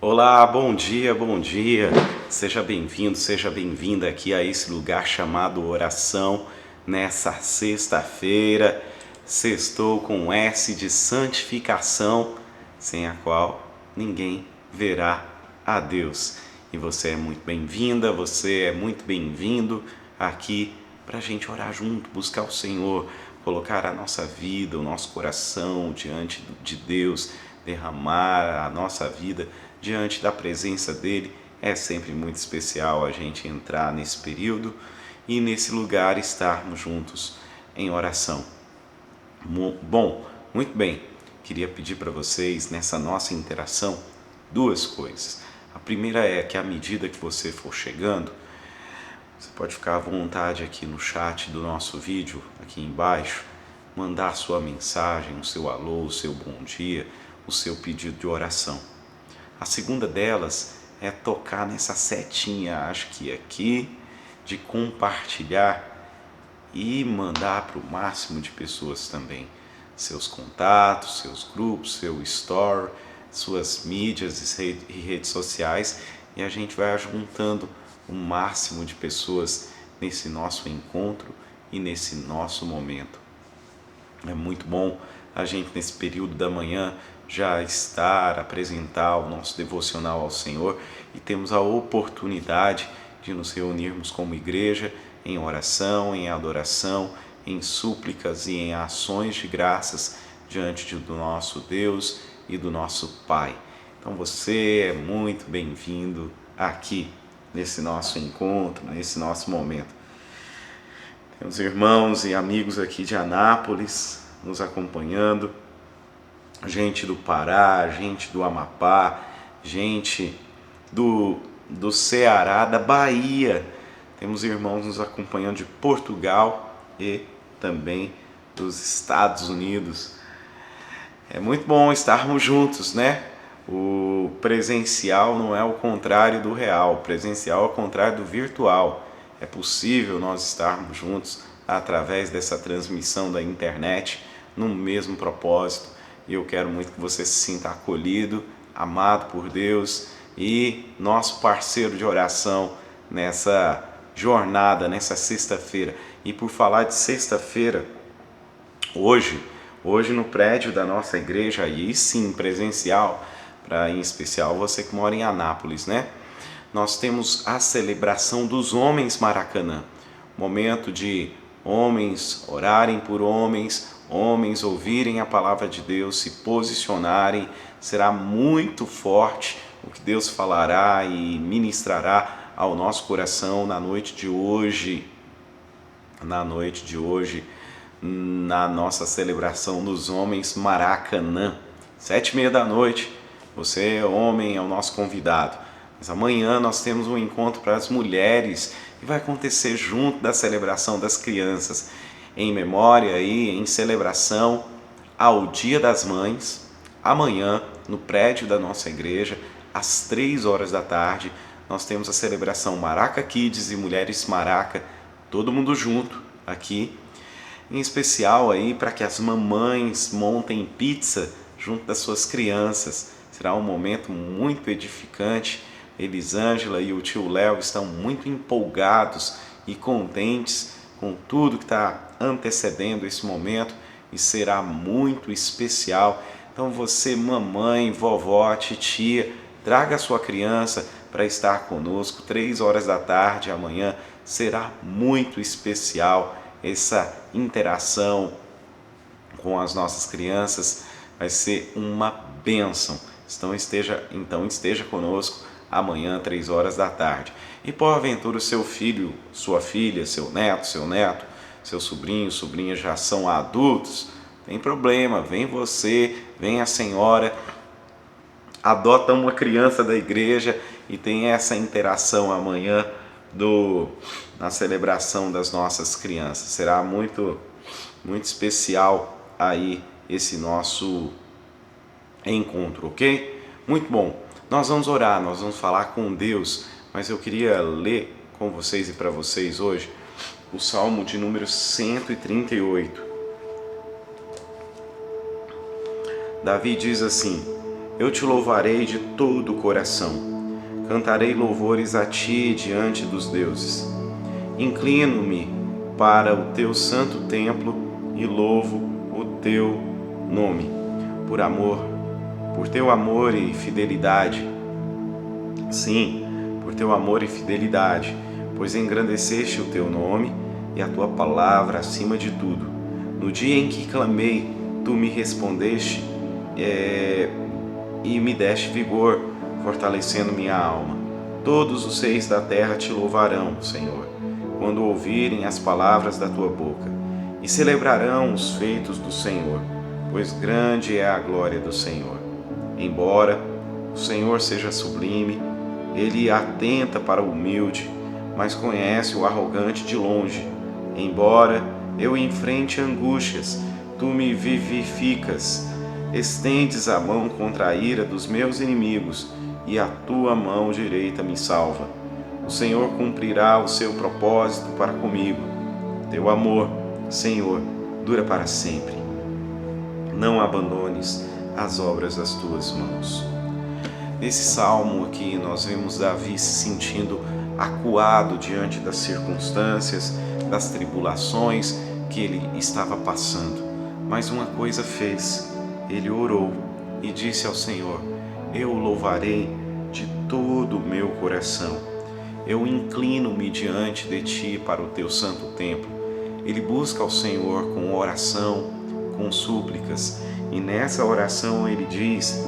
Olá, bom dia, bom dia. Seja bem-vindo, seja bem-vinda aqui a esse lugar chamado oração nessa sexta-feira. Sextou com S de santificação, sem a qual ninguém verá a Deus. E você é muito bem-vinda, você é muito bem-vindo aqui para a gente orar junto, buscar o Senhor, colocar a nossa vida, o nosso coração diante de Deus, derramar a nossa vida diante da presença dele. É sempre muito especial a gente entrar nesse período e nesse lugar estarmos juntos em oração. Bom, muito bem, queria pedir para vocês nessa nossa interação duas coisas. A primeira é que à medida que você for chegando, você pode ficar à vontade aqui no chat do nosso vídeo, aqui embaixo, mandar a sua mensagem, o seu alô, o seu bom dia, o seu pedido de oração. A segunda delas é tocar nessa setinha, acho que aqui, de compartilhar e mandar para o máximo de pessoas também. Seus contatos, seus grupos, seu story, suas mídias e redes sociais, e a gente vai juntando o máximo de pessoas nesse nosso encontro e nesse nosso momento. É muito bom a gente nesse período da manhã já apresentar o nosso devocional ao Senhor e temos a oportunidade de nos reunirmos como igreja em oração, em adoração, em súplicas e em ações de graças diante do nosso Deus e do nosso Pai. Então você é muito bem-vindo aqui nesse nosso encontro, nesse nosso momento. Temos irmãos e amigos aqui de Anápolis nos acompanhando, gente do Pará, gente do Amapá, gente do Ceará, da Bahia. Temos irmãos nos acompanhando de Portugal e também dos Estados Unidos. É muito bom estarmos juntos, né? O presencial não é o contrário do real, o presencial é o contrário do virtual. É possível nós estarmos juntos através dessa transmissão da internet no mesmo propósito. E eu quero muito que você se sinta acolhido, amado por Deus e nosso parceiro de oração nessa jornada, nessa sexta-feira. E por falar de sexta-feira, hoje no prédio da nossa igreja, aí sim, presencial, em especial você que mora em Anápolis, né? Nós temos a celebração dos homens Maracanã, momento de homens orarem por homens, homens ouvirem a palavra de Deus, se posicionarem. Será muito forte o que Deus falará e ministrará ao nosso coração na noite de hoje, na nossa celebração dos homens Maracanã, 7h30 da noite. Você, homem, é o nosso convidado. Mas amanhã nós temos um encontro para as mulheres e vai acontecer junto da celebração das crianças, em memória e em celebração ao Dia das Mães. Amanhã, no prédio da nossa igreja, às 3h da tarde, nós temos a celebração Maraca Kids e Mulheres Maraca, todo mundo junto aqui, em especial aí para que as mamães montem pizza junto das suas crianças. Será um momento muito edificante. Elisângela e o tio Léo estão muito empolgados e contentes com tudo que está antecedendo esse momento e será muito especial. Então você, mamãe, vovó, titia, traga a sua criança para estar conosco, 3h da tarde amanhã. Será muito especial essa interação com as nossas crianças, vai ser uma bênção. Então esteja conosco amanhã, 3h da tarde. E porventura o seu filho, sua filha, seu neto, seu sobrinho, sobrinha já são adultos, tem problema, vem você, vem a senhora, adota uma criança da igreja e tem essa interação amanhã na celebração das nossas crianças. Será muito, muito especial aí esse nosso encontro, ok? Muito bom. Nós vamos orar, nós vamos falar com Deus, mas eu queria ler com vocês e para vocês hoje o Salmo de número 138. Davi diz assim: eu te louvarei de todo o coração, cantarei louvores a ti diante dos deuses. Inclino-me para o teu santo templo e louvo o teu nome, por teu amor e fidelidade. Sim, por teu amor e fidelidade, pois engrandeceste o teu nome e a tua palavra acima de tudo. No dia em que clamei, tu me respondeste e me deste vigor, fortalecendo minha alma. Todos os reis da terra te louvarão, Senhor, quando ouvirem as palavras da tua boca, e celebrarão os feitos do Senhor, pois grande é a glória do Senhor. Embora o Senhor seja sublime, ele atenta para o humilde, mas conhece o arrogante de longe. Embora eu enfrente angústias, tu me vivificas. Estendes a mão contra a ira dos meus inimigos, e a tua mão direita me salva. O Senhor cumprirá o seu propósito para comigo. Teu amor, Senhor, dura para sempre. Não abandones as obras das tuas mãos. Nesse salmo aqui nós vemos Davi se sentindo acuado diante das circunstâncias, das tribulações que ele estava passando. mas uma coisa fez: ele orou e disse ao Senhor: eu o louvarei de todo o meu coração. Eu inclino-me diante de ti para o teu santo templo. Ele busca ao Senhor com oração, com súplicas, e nessa oração ele diz,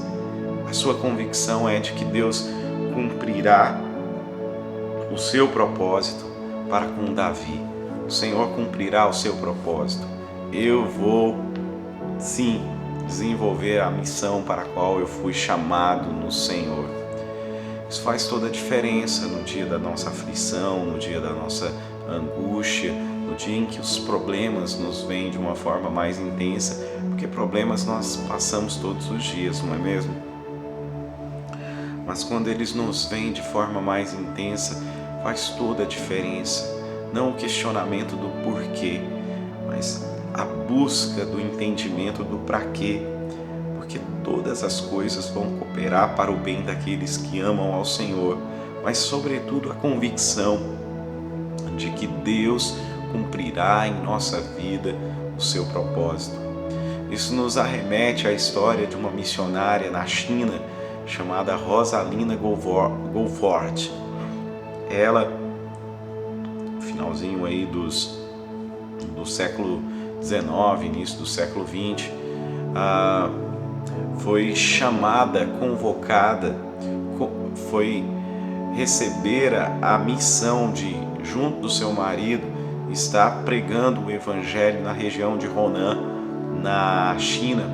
a sua convicção é de que Deus cumprirá o seu propósito para com Davi. O Senhor cumprirá o seu propósito. Eu vou, sim, desenvolver a missão para a qual eu fui chamado no Senhor. Isso faz toda a diferença no dia da nossa aflição, no dia da nossa angústia, no dia em que os problemas nos vêm de uma forma mais intensa, porque problemas nós passamos todos os dias, não é mesmo? Mas quando eles nos vêm de forma mais intensa, faz toda a diferença. Não o questionamento do porquê, mas a busca do entendimento do para quê. Porque todas as coisas vão cooperar para o bem daqueles que amam ao Senhor, mas sobretudo a convicção de que Deus cumprirá em nossa vida o seu propósito. Isso nos arremete à história de uma missionária na China chamada Rosalind Goforth. Ela, no finalzinho aí do século XIX, início do século XX, foi chamada, convocada, foi receber a missão de, junto do seu marido, estar pregando o evangelho na região de Hunan, na China,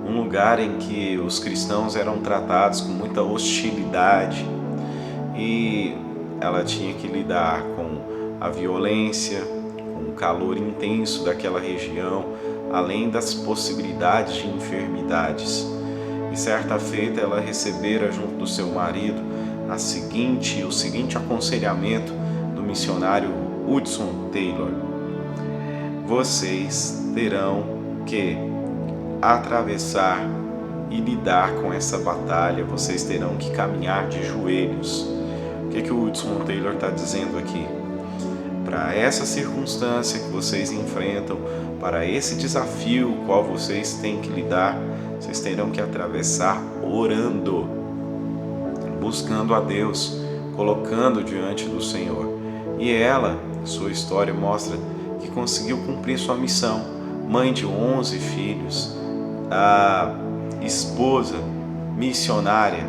um lugar em que os cristãos eram tratados com muita hostilidade e ela tinha que lidar com a violência, com o calor intenso daquela região, além das possibilidades de enfermidades. E certa feita ela recebera junto do seu marido o seguinte aconselhamento do missionário Hudson Taylor: vocês terão que atravessar e lidar com essa batalha, vocês terão que caminhar de joelhos. O que o Hudson Taylor está dizendo aqui? Para essa circunstância que vocês enfrentam, para esse desafio qual vocês têm que lidar, vocês terão que atravessar orando, buscando a Deus, colocando diante do Senhor. E ela, sua história mostra que conseguiu cumprir sua missão. Mãe de 11 filhos, a esposa missionária,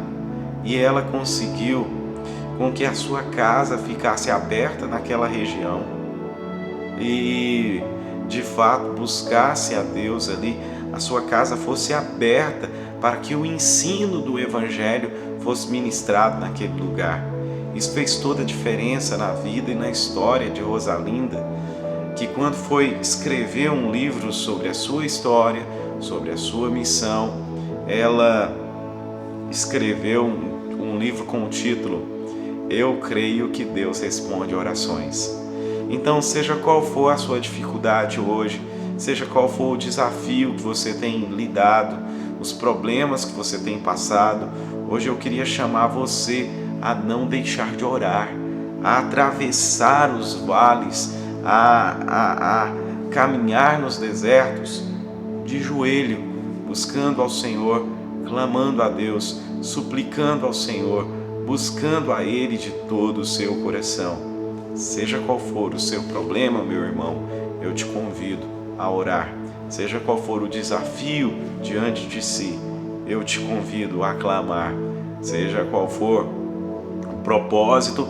e ela conseguiu com que a sua casa ficasse aberta naquela região e de fato buscasse a Deus ali, a sua casa fosse aberta para que o ensino do Evangelho fosse ministrado naquele lugar. Isso fez toda a diferença na vida e na história de Rosalinda, que quando foi escrever um livro sobre a sua história, sobre a sua missão, ela escreveu um livro com o título Eu Creio que Deus Responde Orações. Então, seja qual for a sua dificuldade hoje, seja qual for o desafio que você tem lidado, os problemas que você tem passado, hoje eu queria chamar você a não deixar de orar, a atravessar os vales, a caminhar nos desertos de joelho, buscando ao Senhor, clamando a Deus, suplicando ao Senhor, buscando a Ele de todo o seu coração. Seja qual for o seu problema, meu irmão, eu te convido a orar. Seja qual for o desafio diante de si, eu te convido a clamar. Seja qual for o propósito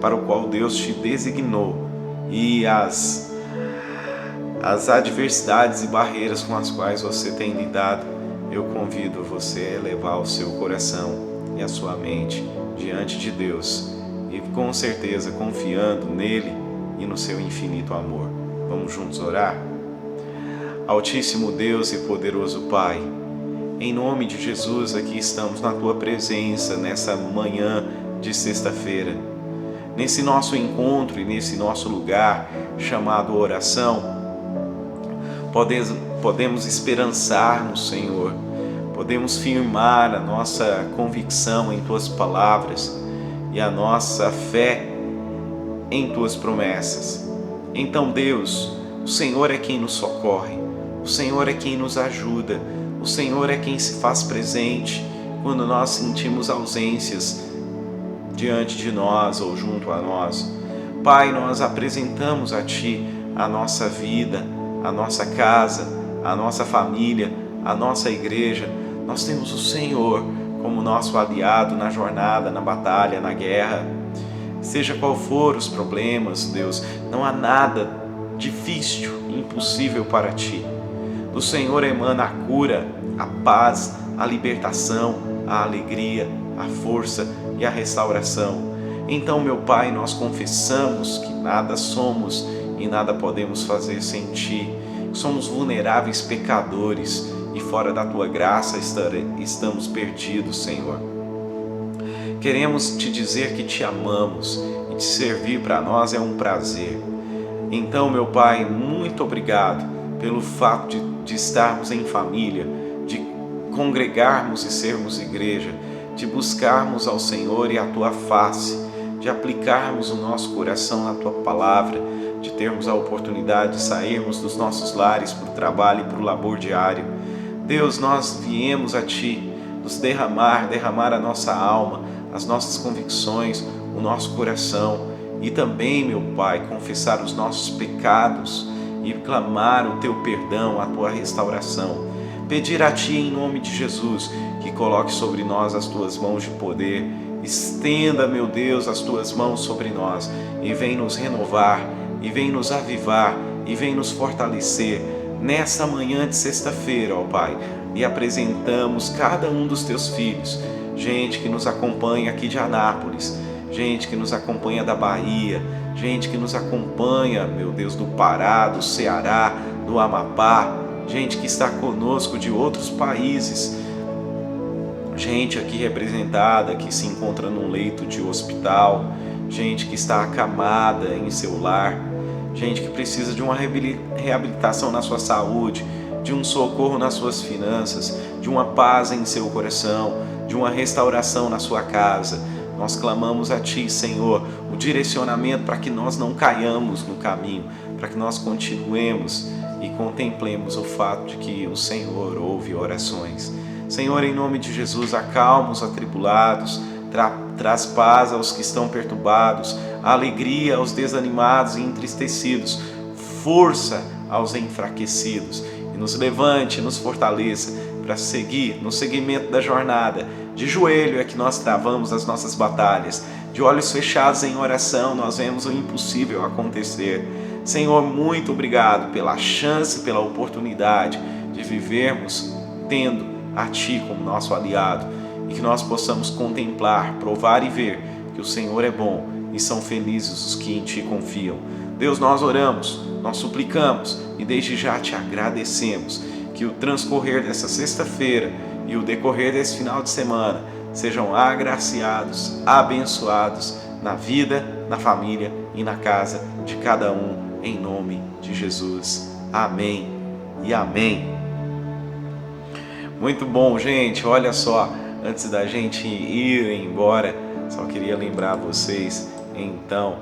para o qual Deus te designou e as adversidades e barreiras com as quais você tem lidado, eu convido você a elevar o seu coração e a sua mente diante de Deus e com certeza confiando nele e no seu infinito amor. Vamos juntos orar? Altíssimo Deus e poderoso Pai, em nome de Jesus, aqui estamos na Tua presença nessa manhã de sexta-feira, nesse nosso encontro e nesse nosso lugar chamado oração. Podemos esperançar no Senhor, podemos firmar a nossa convicção em Tuas palavras e a nossa fé em Tuas promessas. Então, Deus, O Senhor é quem nos socorre, o Senhor é quem nos ajuda, o Senhor é quem se faz presente quando nós sentimos ausências diante de nós ou junto a nós. Pai, nós apresentamos a Ti a nossa vida, a nossa casa, a nossa família, a nossa igreja. Nós temos o Senhor como nosso aliado na jornada, na batalha, na guerra. Seja qual for os problemas, Deus, não há nada difícil, impossível para Ti. Do Senhor emana a cura, a paz, a libertação, a alegria, a força e a restauração. Então, meu Pai, nós confessamos que nada somos e nada podemos fazer sem Ti. Somos vulneráveis pecadores e fora da Tua graça estamos perdidos, Senhor. Queremos Te dizer que Te amamos e Te servir para nós é um prazer. Então, meu Pai, muito obrigado pelo fato de estarmos em família, de congregarmos e sermos igreja, de buscarmos ao Senhor e a Tua face, de aplicarmos o nosso coração na Tua palavra, de termos a oportunidade de sairmos dos nossos lares para o trabalho e para o labor diário. Deus, nós viemos a Ti nos derramar a nossa alma, as nossas convicções, o nosso coração e também, meu Pai, confessar os nossos pecados e clamar o Teu perdão, a Tua restauração. Pedir a Ti em nome de Jesus que coloque sobre nós as Tuas mãos de poder. Estenda, meu Deus, as Tuas mãos sobre nós e vem nos renovar, e vem nos avivar, e vem nos fortalecer nesta manhã de sexta-feira, ó Pai. E apresentamos cada um dos Teus filhos, gente que nos acompanha aqui de Anápolis, gente que nos acompanha da Bahia, gente que nos acompanha, meu Deus, do Pará, do Ceará, do Amapá, gente que está conosco de outros países, gente aqui representada que se encontra num leito de hospital, gente que está acamada em seu lar, gente que precisa de uma reabilitação na sua saúde, de um socorro nas suas finanças, de uma paz em seu coração, de uma restauração na sua casa. Nós clamamos a Ti, Senhor, o direcionamento para que nós não caiamos no caminho, para que nós continuemos e contemplemos o fato de que o Senhor ouve orações. Senhor, em nome de Jesus, acalma os atribulados, traz paz aos que estão perturbados, alegria aos desanimados e entristecidos, força aos enfraquecidos, e nos levante, nos fortaleça para seguir no seguimento da jornada. De joelho é que nós travamos as nossas batalhas, de olhos fechados em oração nós vemos o impossível acontecer. Senhor, muito obrigado pela chance, pela oportunidade de vivermos tendo a Ti como nosso aliado, e que nós possamos contemplar, provar e ver que o Senhor é bom e são felizes os que em Ti confiam. Deus, nós oramos, nós suplicamos e desde já Te agradecemos que o transcorrer dessa sexta-feira e o decorrer desse final de semana sejam agraciados, abençoados na vida, na família e na casa de cada um, em nome de Jesus. Amém e amém. Muito bom, gente. Olha só, antes da gente ir embora, só queria lembrar vocês, então,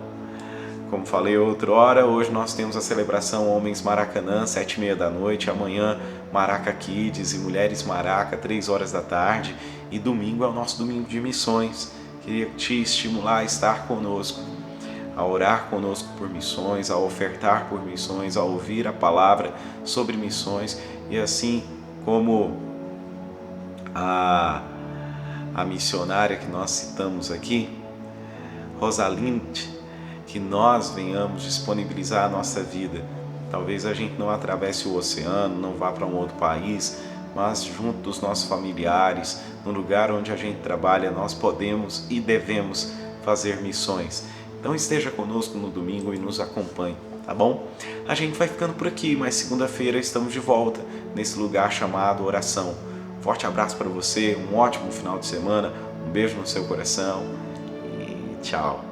como falei outrora, hoje nós temos a celebração Homens Maracanã, 7h30 da noite, amanhã Maraca Kids e Mulheres Maraca, 3 horas da tarde, e domingo é o nosso domingo de missões. Queria te estimular a estar conosco, a orar conosco por missões, a ofertar por missões, a ouvir a palavra sobre missões, e assim como a missionária que nós citamos aqui, Rosalinde, que nós venhamos disponibilizar a nossa vida. Talvez a gente não atravesse o oceano, não vá para um outro país, mas junto dos nossos familiares, no lugar onde a gente trabalha, nós podemos e devemos fazer missões. Então esteja conosco no domingo e nos acompanhe, tá bom? A gente vai ficando por aqui, mas segunda-feira estamos de volta nesse lugar chamado oração. Forte abraço para você, um ótimo final de semana, um beijo no seu coração e tchau.